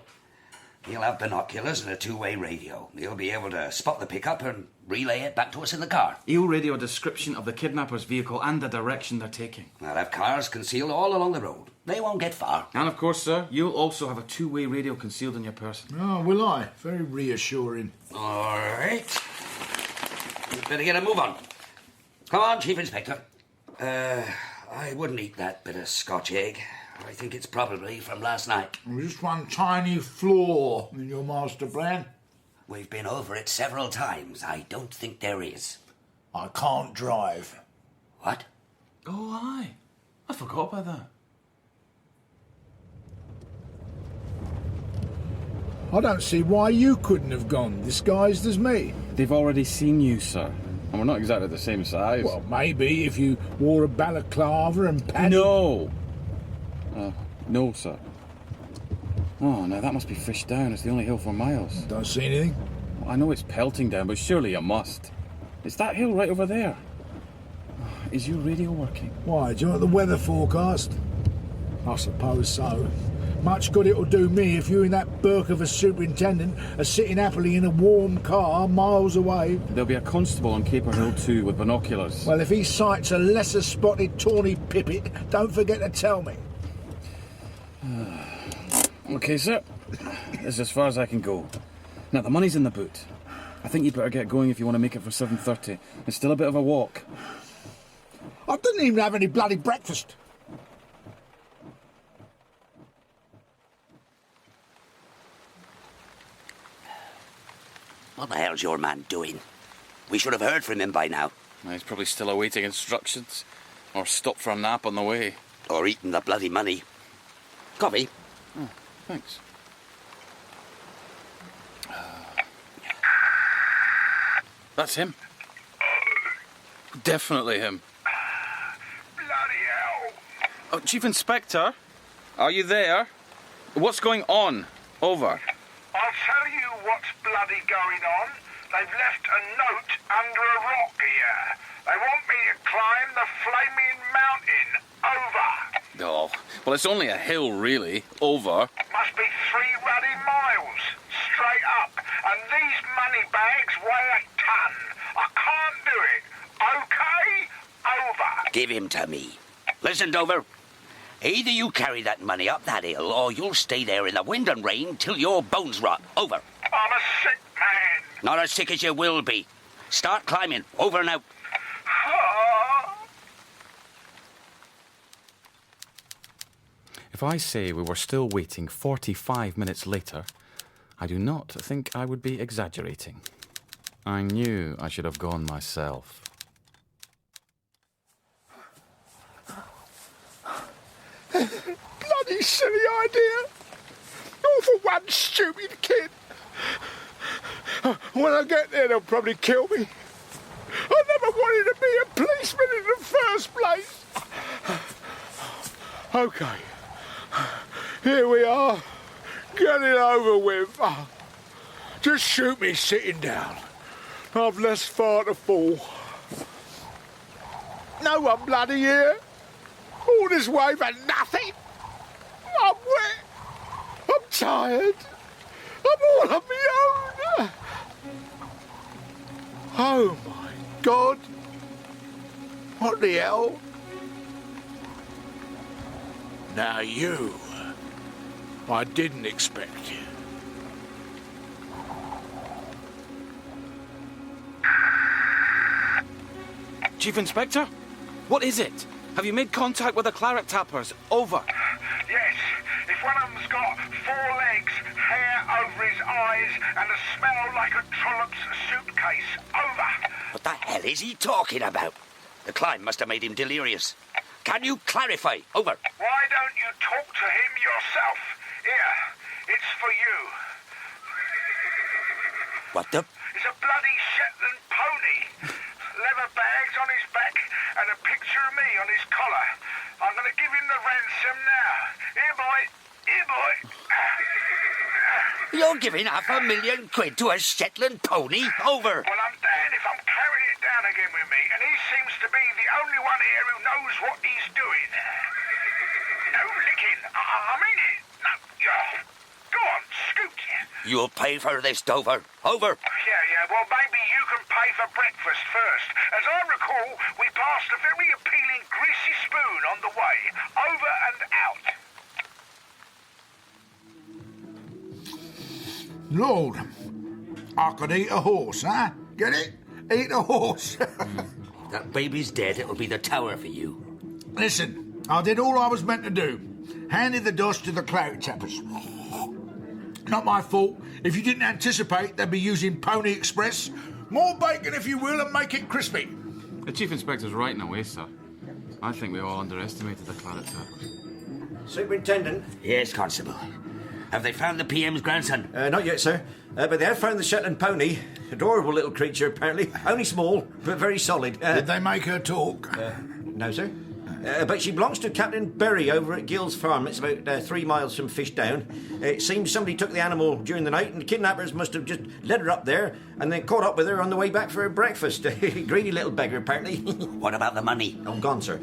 He'll have binoculars and a two-way radio. He'll be able to spot the pickup and relay it back to us in the car. He'll radio a description of the kidnappers' vehicle and the direction they're taking. I'll have cars concealed all along the road. They won't get far. And of course, sir, you'll also have a two-way radio concealed in your person. Oh, will I? Very reassuring. All right. You'd better get a move on. Come on, Chief Inspector. I wouldn't eat that bit of Scotch egg. I think it's probably from last night. Just one tiny flaw in your master plan. We've been over it several times. I don't think there is. I can't drive. What? Oh, aye. I forgot about that. I don't see why you couldn't have gone disguised as me. They've already seen you, sir. And we're not exactly the same size. Well, maybe if you wore a balaclava and padded... No! No, sir. Oh, now that must be fish down. It's the only hill for miles. Don't see anything? Well, I know it's pelting down, but surely you must. It's that hill right over there. Is your radio working? Why, do you want the weather forecast? I suppose so. Much good it'll do me if you and that Burke of a superintendent are sitting happily in a warm car miles away. There'll be a constable on Caper Hill too with binoculars. Well, if he sights a lesser spotted tawny pipit, don't forget to tell me. Okay, sir. This is as far as I can go. Now, the money's in the boot. I think you'd better get going if you want to make it for 7:30. It's still a bit of a walk. I didn't even have any bloody breakfast. What the hell's your man doing? We should have heard from him by now. He's probably still awaiting instructions. Or stopped for a nap on the way. Or eating the bloody money. Coffee? Oh, thanks. That's him. Definitely him. Bloody hell. Oh, Chief Inspector? Are you there? What's going on? Over. I'll tell you what's bloody going on. They've left a note under a rock here. They want me to climb the flaming mountain. Over. Oh, well, it's only a hill, really. Over. Must be 3 ruddy miles. Straight up. And these money bags weigh a ton. I can't do it. Okay? Over. Give him to me. Listen, Dover. Either you carry that money up that hill, or you'll stay there in the wind and rain till your bones rot. Over. I'm a sick man. Not as sick as you will be. Start climbing. Over and out. If I say we were still waiting 45 minutes later, I do not think I would be exaggerating. I knew I should have gone myself. Bloody silly idea. All for one stupid kid. When I get there, they'll probably kill me. I never wanted to be a policeman in the first place. Okay. Here we are. Get it over with. Just shoot me sitting down. I've less far to fall. No one bloody here. All this way for nothing. I'm wet. I'm tired. I'm all on my own. Oh, my God. What the hell? Now you, I didn't expect you. Chief Inspector? What is it? Have you made contact with the Claret Tappers? Over. Yes, if one of them's got 4 legs, hair over his eyes, and a smell like a trollop's suitcase, over. What the hell is he talking about? The climb must have made him delirious. Can you clarify? Over. Why don't you talk to him yourself? Here, it's for you. What the? It's a bloody Shetland pony. Leather bags on his back and a picture of me on his collar. I'm going to give him the ransom now. Here, boy. Here, boy. You're giving £500,000 to a Shetland pony? Over. Well, I'm damned if I'm carrying it down again with me, and he seems to be the only one here who knows what he's doing. No licking. I mean it. No. Go on, scoot. You'll pay for this, Dover. Over. Yeah, well, maybe you can pay for breakfast first. As I recall, we passed a very appealing greasy spoon on the way. Over and out. Lord, I could eat a horse, huh? Get it? Eat a horse. That baby's dead. It'll be the tower for you. Listen, I did all I was meant to do. Handed the dosh to the Claret Tappers. Not my fault. If you didn't anticipate they'd be using Pony Express, more bacon if you will, and make it crispy. The Chief Inspector's right in a way, sir. I think we all underestimated the Claret Tappers. Superintendent? Yes, Constable. Have they found the PM's grandson? Not yet, sir. But they have found the Shetland pony. Adorable little creature, apparently. Only small, but very solid. Did they make her talk? No, sir. But she belongs to Captain Berry over at Gill's Farm. It's about 3 miles from Fishdown. It seems somebody took the animal during the night, and the kidnappers must have just led her up there and then caught up with her on the way back for her breakfast. Greedy little beggar, apparently. What about the money? Oh, gone, sir.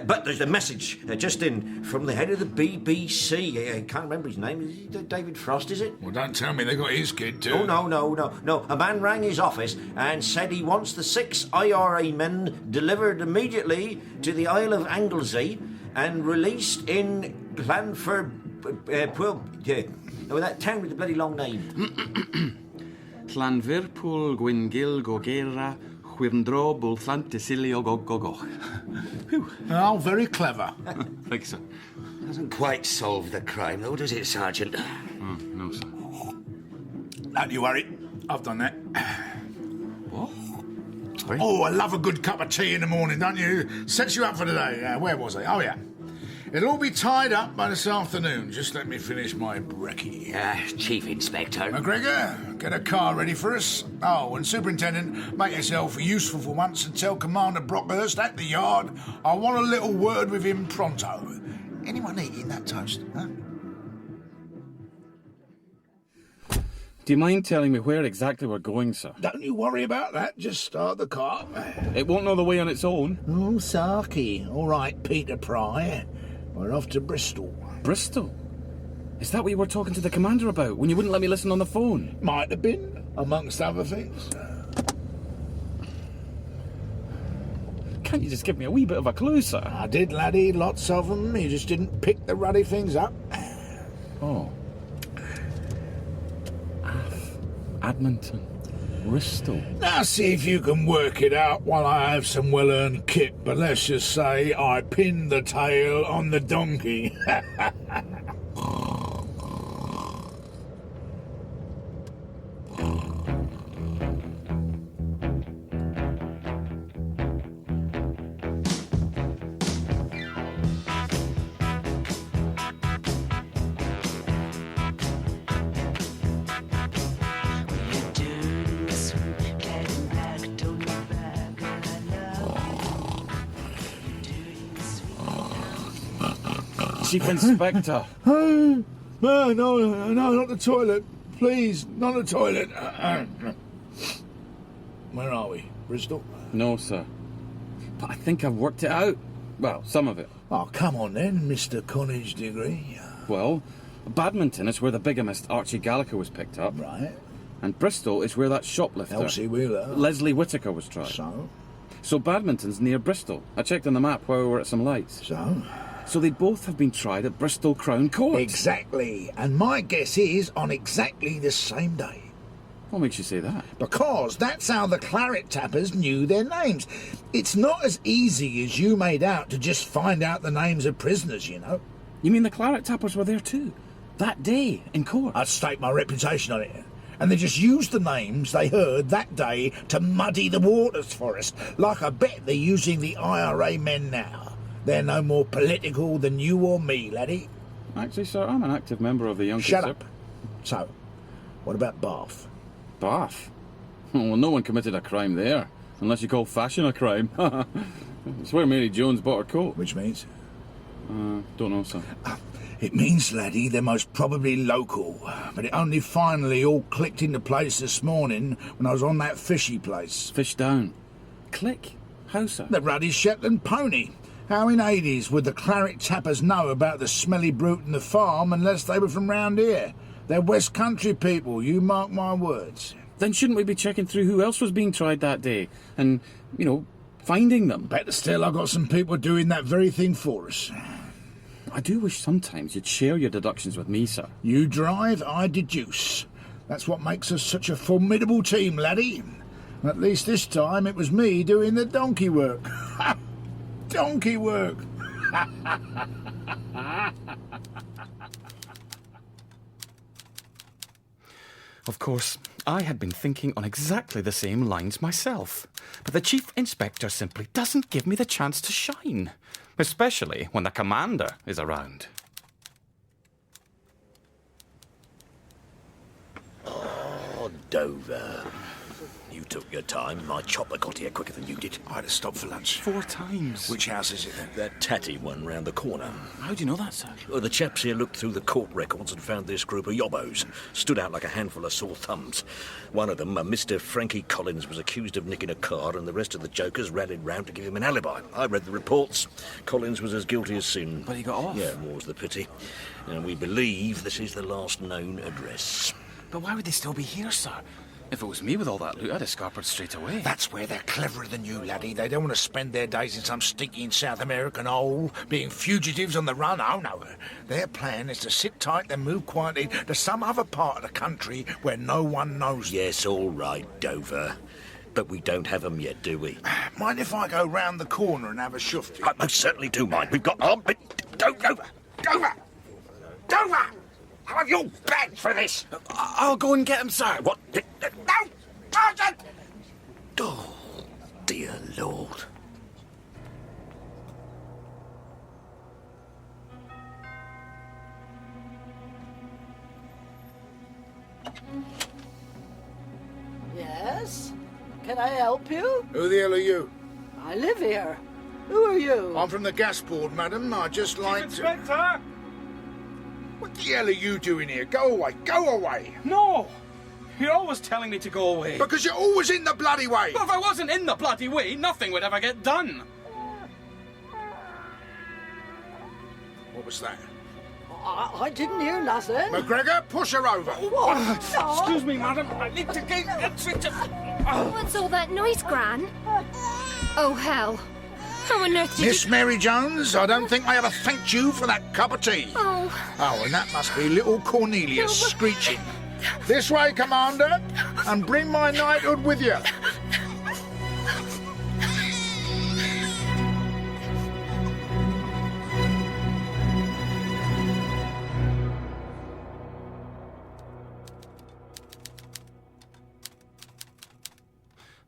But there's a message just in from the head of the BBC. I can't remember his name. Is it David Frost, is it? Well, don't tell me they got his kid, too. Oh, no. A man rang his office and said he wants the 6 IRA men delivered immediately to the Isle of Anglesey and released in Clanford... that town with the bloody long name. Llanfirpwl, Gwyngyl, Gogera, Chwyrndro, Bullthlant, Desilio, Gogogo. Oh, very clever. Thanks, sir. Doesn't quite solve the crime, though, does it, Sergeant? Oh, no, sir. Don't you worry. I've done that. What? Sorry? Oh, I love a good cup of tea in the morning, don't you? Sets you up for the day. Where was I? Oh, yeah. It'll all be tied up by this afternoon. Just let me finish my brekkie. Chief Inspector. McGregor, get a car ready for us. Oh, and Superintendent, make yourself useful for once and tell Commander Brockhurst at the yard I want a little word with him pronto. Anyone eating that toast, huh? Do you mind telling me where exactly we're going, sir? Don't you worry about that. Just start the car. It won't know the way on its own. Oh, Sarky. All right, Peter Pry. We're off to Bristol. Bristol? Is that what you were talking to the commander about when you wouldn't let me listen on the phone? Might have been, amongst other things. Can't you just give me a wee bit of a clue, sir? I did, laddie. Lots of them. You just didn't pick the ruddy things up. Oh. Admonton. Bristol. Now see if you can work it out while I have some well-earned kit, but let's just say I pinned the tail on the donkey. Chief Inspector. No, not the toilet. Please, not the toilet. Where are we? Bristol? No, sir. But I think I've worked it out. Well, some of it. Oh, come on then, Mr. College degree. Well, Badminton is where the bigamist Archie Gallagher was picked up. Right. And Bristol is where that shoplifter, Elsie Wheeler. Leslie Whittaker, was tried. So Badminton's near Bristol. I checked on the map while we were at some lights. So they'd both have been tried at Bristol Crown Court. Exactly. And my guess is on exactly the same day. What makes you say that? Because that's how the Claret Tappers knew their names. It's not as easy as you made out to just find out the names of prisoners, you know. You mean the Claret Tappers were there too? That day, in court? I'd stake my reputation on it. And they just used the names they heard that day to muddy the waters for us. Like I bet they're using the IRA men now. They're no more political than you or me, laddie. Actually, sir, I'm an active member of the Young Shut up. So, what about Bath? Bath? Well, no one committed a crime there. Unless you call fashion a crime. It's where Mary Jones bought her coat. Which means? Don't know, sir. It means, laddie, they're most probably local. But it only finally all clicked into place this morning when I was on that fishy place. Fish down. Click? How, sir? The ruddy Shetland pony. How in Hades would the Claret Tappers know about the smelly brute in the farm unless they were from round here? They're West Country people, you mark my words. Then shouldn't we be checking through who else was being tried that day? And, finding them? Better still, I've got some people doing that very thing for us. I do wish sometimes you'd share your deductions with me, sir. You drive, I deduce. That's what makes us such a formidable team, laddie. At least this time it was me doing the donkey work. Donkey work! Of course, I had been thinking on exactly the same lines myself. But the Chief Inspector simply doesn't give me the chance to shine. Especially when the Commander is around. Oh, Dover. You took your time. My chopper got here quicker than you did. I had to stop for lunch. 4 times. Which house is it then? That tatty one round the corner. How do you know that, sir? Well, the chaps here looked through the court records and found this group of yobbos. Stood out like a handful of sore thumbs. One of them, a Mr. Frankie Collins, was accused of nicking a car, and the rest of the jokers rallied round to give him an alibi. I read the reports. Collins was as guilty as sin. But he got off. Yeah, more's the pity. And we believe this is the last known address. But why would they still be here, sir? If it was me with all that loot, I'd have scarpered straight away. That's where they're cleverer than you, laddie. They don't want to spend their days in some stinking South American hole, being fugitives on the run. Oh, no. Their plan is to sit tight and move quietly to some other part of the country where no one knows them. Yes, all right, Dover. But we don't have them yet, do we? Mind if I go round the corner and have a shufty? I most certainly do mind. We've got armed, but... Dover! How have you begged for this? I'll go and get him, sir. What? No! Sergeant! Oh, dear Lord. Yes? Can I help you? Who the hell are you? I live here. Who are you? I'm from the gas board, madam. I just like Inspector! What the hell are you doing here? Go away! Go away! No! You're always telling me to go away. Because you're always in the bloody way! But if I wasn't in the bloody way, nothing would ever get done. What was that? I didn't hear nothing. McGregor, push her over. What? No. Excuse me, madam. I need to get entry to... What's all that noise, Gran? Oh, hell. How on earth did Miss Mary Jones, I don't think I ever thanked you for that cup of tea. Oh. Oh, and that must be little Cornelius screeching. This way, Commander, and bring my knighthood with you.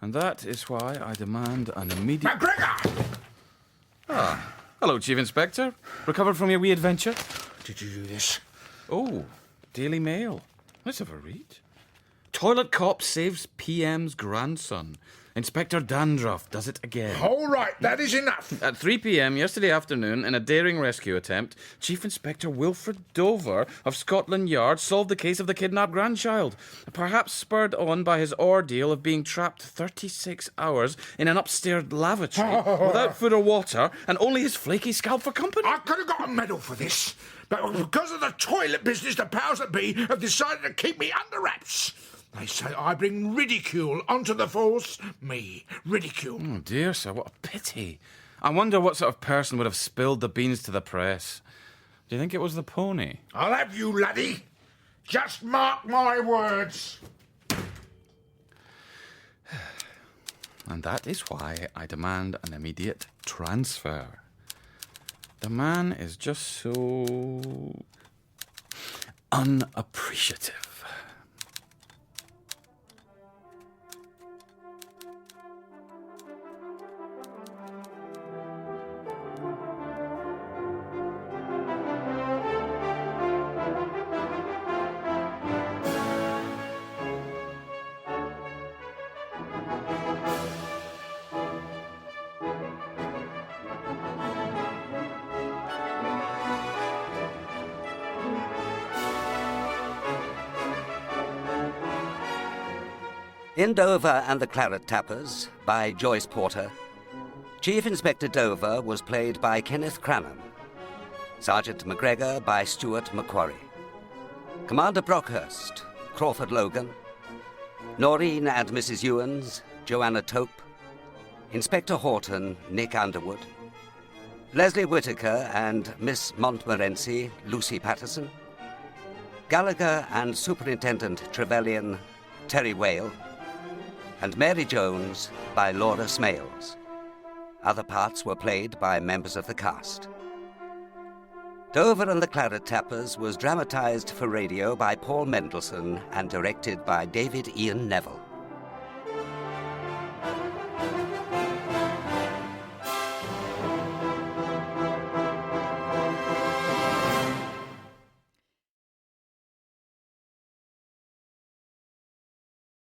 And that is why I demand an immediate... McGregor! Ah, hello, Chief Inspector. Recovered from your wee adventure? Did you do this? Oh, Daily Mail. Let's have a read. Toilet cop saves PM's grandson. Inspector Dandruff does it again. All right, that is enough. At 3 p.m. yesterday afternoon, in a daring rescue attempt, Chief Inspector Wilfred Dover of Scotland Yard solved the case of the kidnapped grandchild, perhaps spurred on by his ordeal of being trapped 36 hours in an upstairs lavatory without food or water and only his flaky scalp for company. I could have got a medal for this, but because of the toilet business, the powers that be have decided to keep me under wraps. They say I bring ridicule onto the force. Me, ridicule. Oh dear, sir, what a pity. I wonder what sort of person would have spilled the beans to the press. Do you think it was the pony? I'll have you, laddie. Just mark my words. And that is why I demand an immediate transfer. The man is just so unappreciative. In Dover and the Claret Tappers, by Joyce Porter, Chief Inspector Dover was played by Kenneth Cranham, Sergeant McGregor by Stuart Macquarie, Commander Brockhurst, Crawford Logan, Noreen and Mrs. Ewens, Joanna Tope, Inspector Horton, Nick Underwood, Leslie Whittaker and Miss Montmorency, Lucy Patterson, Gallagher and Superintendent Trevelyan, Terry Whale, and Mary Jones by Laura Smales. Other parts were played by members of the cast. Dover and the Claret Tappers was dramatized for radio by Paul Mendelsohn and directed by David Ian Neville.